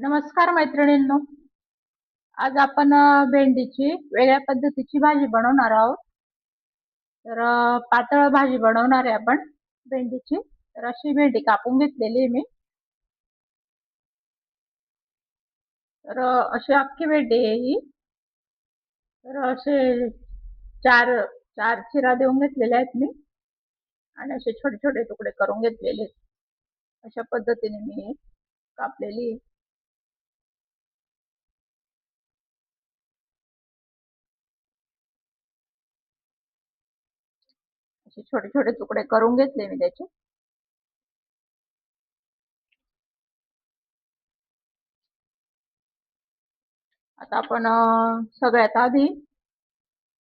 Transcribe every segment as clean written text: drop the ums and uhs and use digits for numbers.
नमस्कार मैत्रिणींनो. आज आपण भेंडीची वेगळ्या पद्धतीची भाजी बनवणार आहोत. तर पातळ भाजी बनवणार आहे आपण भेंडीची. तर अशी भेंडी कापून घेतलेली आहे मी. तर अशी अख्खी भेंडी आहे ही. तर असे चार चार चिरा देऊन घेतलेले आहेत मी आणि असे छोटे छोटे तुकडे करून घेतलेले आहेत. अशा पद्धतीने मी कापलेली आहे. असे छोटे छोटे तुकडे करून घेतले मी त्याचे. आता आपण सगळ्यात आधी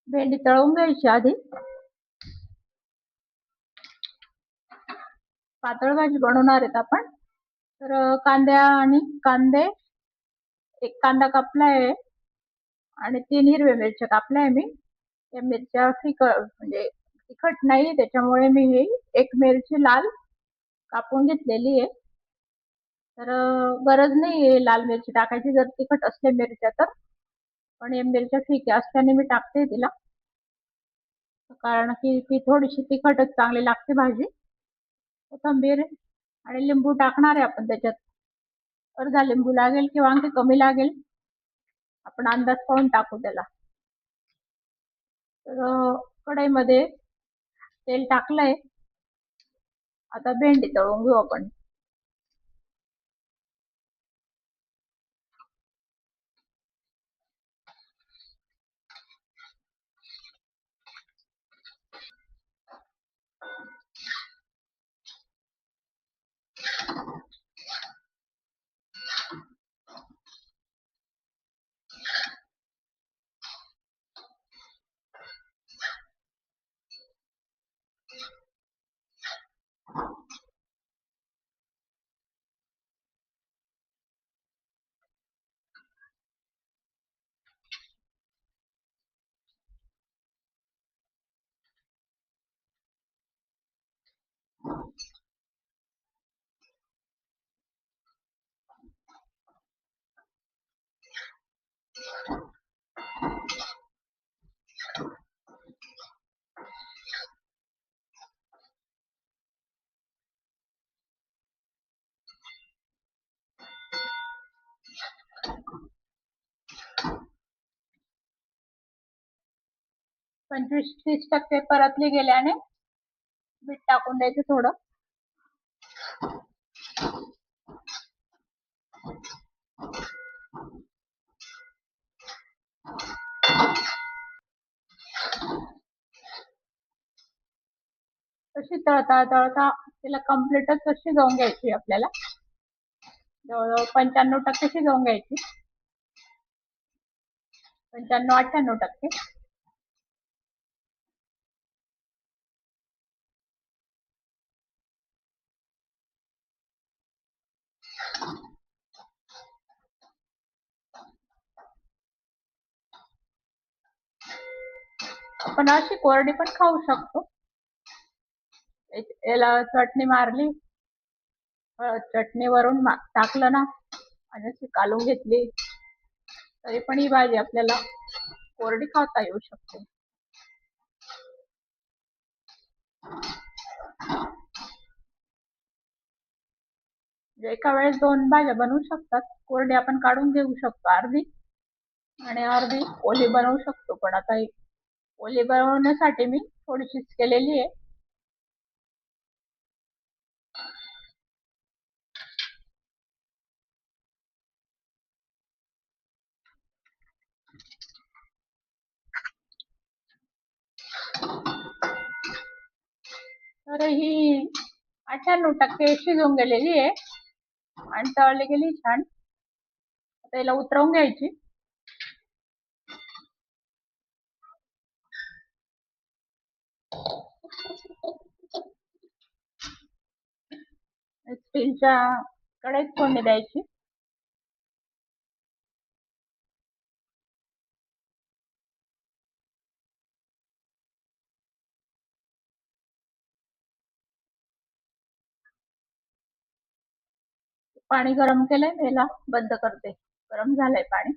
भेंडी तळून घ्यायची आधी. पातळ भाजी बनवणार आहेत आपण. तर कांदे एक कांदा कापलाय आणि 3 हिरव्या मिरच्या कापल्या मी. या मिरच्या म्हणजे तिखट नाही, त्याच्यामुळे मी ही एक मिरची लाल कापून घेतलेली आहे. तर गरज नाही लाल मिरची टाकायची जर तिखट असल्या मिरच्या तर, पण या मिरच्या फिक्या असल्याने मी टाकते तिला, कारण की ती थोडीशी तिखटच चांगली लागते भाजी. कोथिंबीर आणि लिंबू टाकणार आहे आपण त्याच्यात. अर्धा लिंबू लागेल किंवा आणखी कमी लागेल, आपण अंदाज पाहून टाकू त्याला. तर कढईमध्ये तेल टाकलंय. आता भेंडी तळून घेऊ आपण. पंचवीस 30% परतली गेल्याने मीठ टाकून द्यायचं थोडं. तशी तळता तळता तिला कम्प्लीटच शिजवून घ्यायची आपल्याला. जवळजवळ 95% शिजवून घ्यायची. 95-98%. आपण अशी कोरडी पण खाऊ शकतो. याला चटणी मारली, चटणी वरून टाकलं ना आणि अशी कालून घेतली तरी पण ही भाजी आपल्याला कोरडी खाता येऊ शकते. एका वेळेस 2 भाज्या बनवू शकतात. कोरडी आपण काढून घेऊ शकतो अर्धी, आणि अर्धी ओली बनवू शकतो. पण आता ओली बनवण्यासाठी मी थोडीशीच केलेली आहे. तर ही 98% शिजून गेलेली आहे आणि तळली गेली छान. आता याला उतरवून घ्यायची. स्टीलच्या कढईत फोडणी द्यायची. पाणी गरम केलंय, मी याला बंद करते. गरम झालंय पाणी.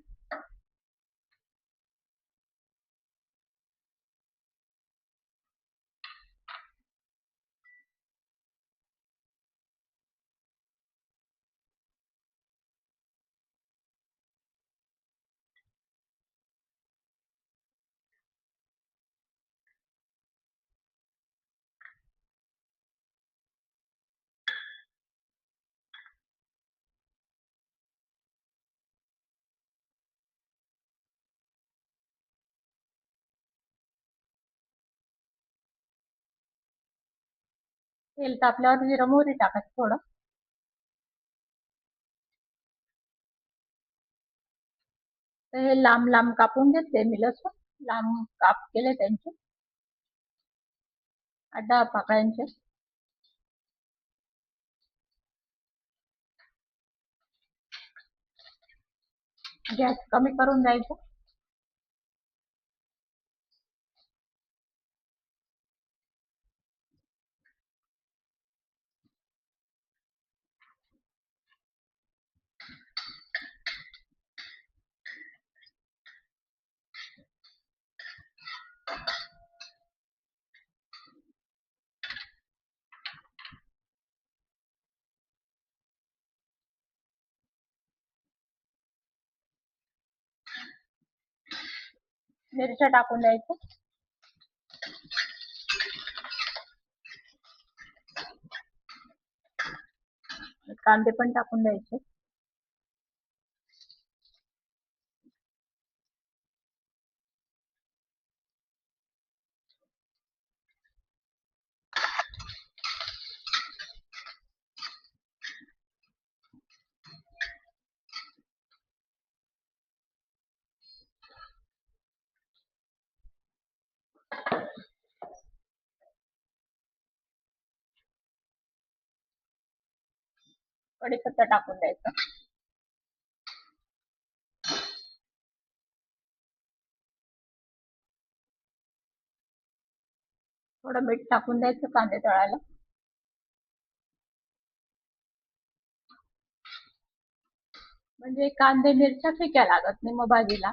तेल तापल्यावर जिरं मोहरी टाकायचं थोडं. तर हे लांब लांब कापून घेतले मी लसूण. लांब काप केले त्यांचे 8-10 पाकळ्यांचे. गॅस कमी करून द्यायचा. मिरच्या टाकून द्यायच्या. कांदे पण टाकून द्यायचे. कढीपत्ता टाकून द्यायचा. थोडं मीठ टाकून द्यायचं कांदे तळायला. म्हणजे कांदे मिरच्या फिक्या लागत नाही मग भाजीला.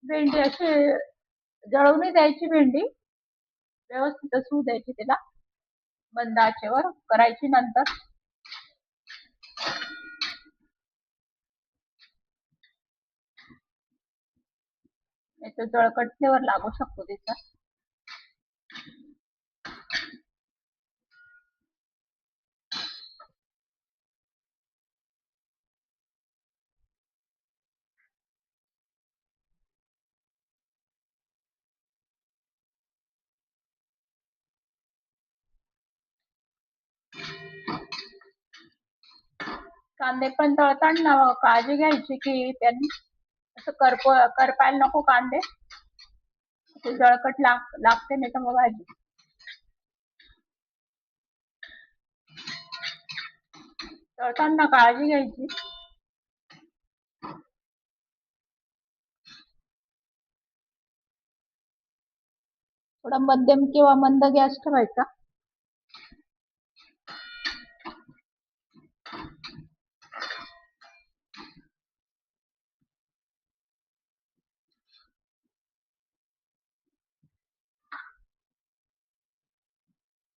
भेंडी अशी जळू नाही द्यायची. भेंडी व्यवस्थित होऊ द्यायची. तिला मंद आचेवर करायची. नंतर याचा जळकट फ्लेवर लागू शकतो तिचा. कांदे पण तळताना काळजी घ्यायची की त्यांनी असं करपायला नको कांदे. ते जळकट लागते नाही तर मग भाजी. तळताना काळजी घ्यायची. थोडा मध्यम किंवा मंद गॅस ठेवायचा.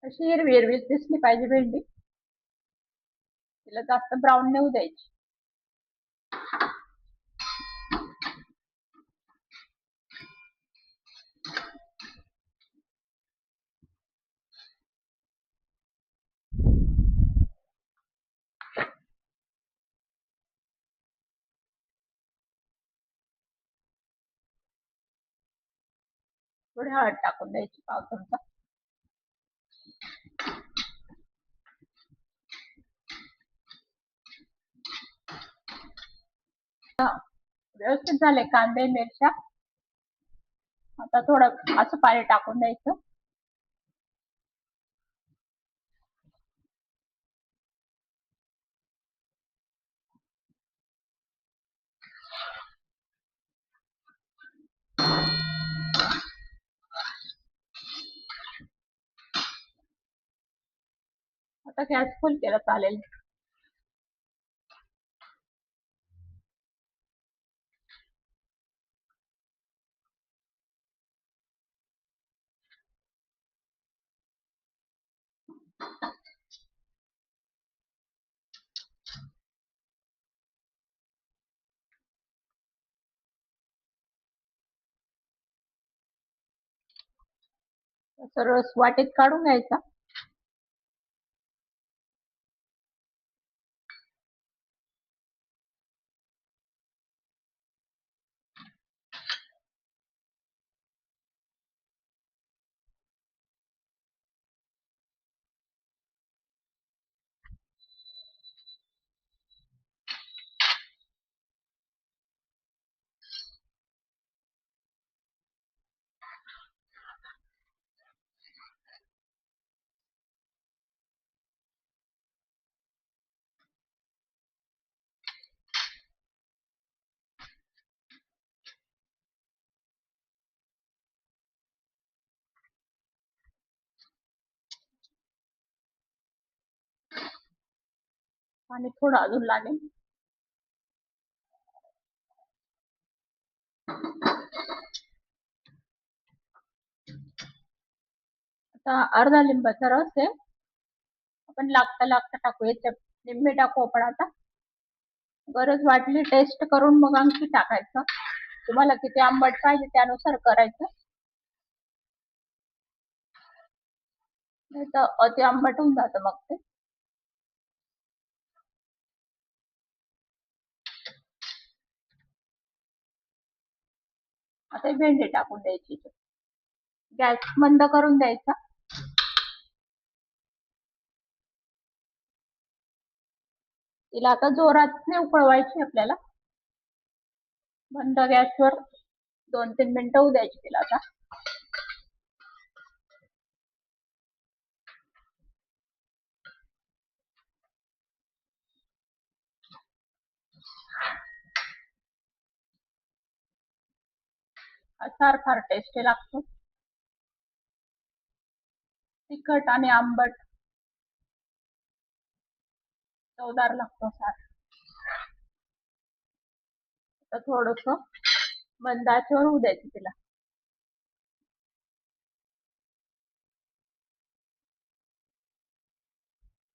अशी हिरवी हिरवी दिसली पाहिजे भेंडी. तिला जास्त ब्राऊन नाही होऊ द्यायची. थोडी हळद टाकून द्यायची, पाव चमचा. व्यवस्थित झाले कांदे मिरच्या. आता थोडं असं पाणी टाकून द्यायचं. आता गॅस फुल केला चालेल. तर रस वाटीत काढून घ्यायचा. आणि थोडं अजून लागेल. आता अर्धा लिंबाचा रस आहे. आपण लागता टाकू, याच्यात लिंबे टाकू आपण आता. गरज वाटली टेस्ट करून मग आणखी टाकायचं. तुम्हाला किती आंबट पाहिजे त्यानुसार करायचं. नाही तर अति आंबट होऊन जातं मग ते. आता भेंडी टाकून द्यायची. गॅस बंद करून द्यायचा. तिला आता जोरात नाही उकळवायची आपल्याला. बंद गॅसवर 2-3 मिनिटं होऊ द्यायची तिला आता. सार फार टेस्टी लागतो. तिखट आणि आंबट चवदार लागतो सार. तर थोडस मंद आचेवर होऊ द्यायचं तिला.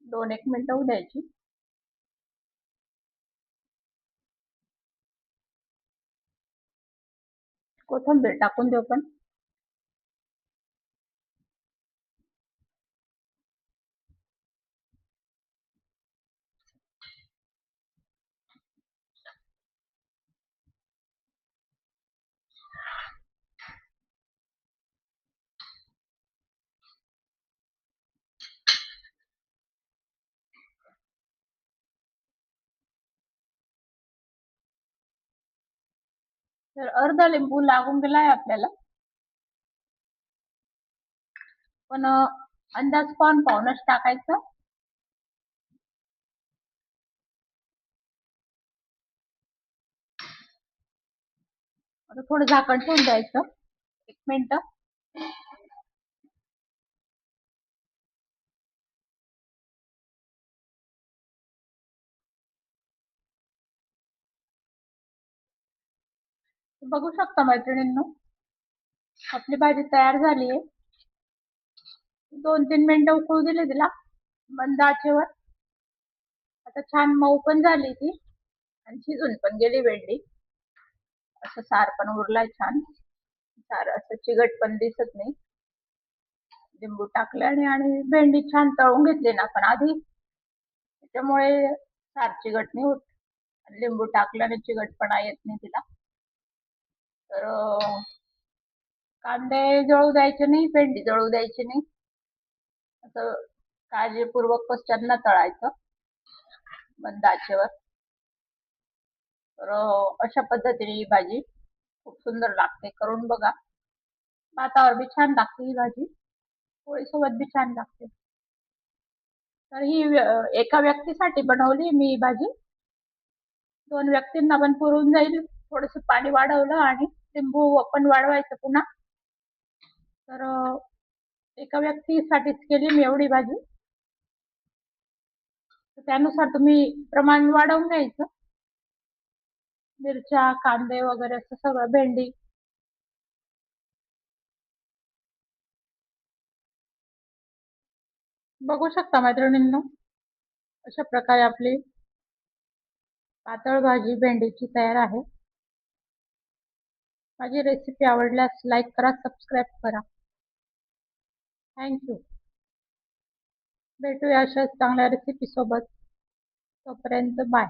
2-1 मिनिटं होऊ द्यायची. कोथिंबीर टाकून देऊ पण. तर अर्धा लिंबू लागून गेलाय आपल्याला. पण अंदाज पाहूनच टाकायचं. आता थोडं झाकण ठेवून द्यायचं 1 मिनिट. बघू शकता मैत्रिणींनो, आपली भाजी तयार झाली आहे. 2-3 मिनिटं उकळू दिले तिला मंद आचेवर. आता छान मऊ पण झाली ती आणि शिजून पण गेली भेंडी. असं सार पण उरलाय छान. सार असं चिगट पण दिसत नाही. लिंबू टाकल्याने आणि भेंडी छान तळून घेतली ना आपण आधी, त्याच्यामुळे सार चिगट नाही होत. लिंबू टाकल्याने चिगटपणा येत नाही तिला. तर कांदे जळू द्यायचे नाही, भेंडी जळू द्यायची नाही. असं काळजीपूर्वक त्यांना तळायचं मंद आचेवर. तर अशा पद्धतीने ही भाजी खूप सुंदर लागते. करून बघा. भातावर बी छान लागते ही भाजी. पोळीसोबत बी छान लागते. तर ही एका व्यक्तीसाठी बनवली मी ही भाजी. 2 व्यक्तींना पण पुरून जाईल. थोडंसं पाणी वाढवलं आणि लिंबू पण वाढवायचं पुन्हा. तर एका व्यक्तीसाठीच केली मी एवढी भाजी. तर त्यानुसार तुम्ही प्रमाण वाढवून घ्यायचं. मिरच्या, कांदे वगैरे असं सगळं, भेंडी. बघू शकता मैत्रिणींनो, अशा प्रकारे आपली पातळ भाजी भेंडीची तयार आहे. माझी रेसिपी आवडल्यास लाईक करा, सबस्क्राईब करा. Thank you. भेटूया अशाच चांगल्या रेसिपी सोबत. तोपर्यंत बाय.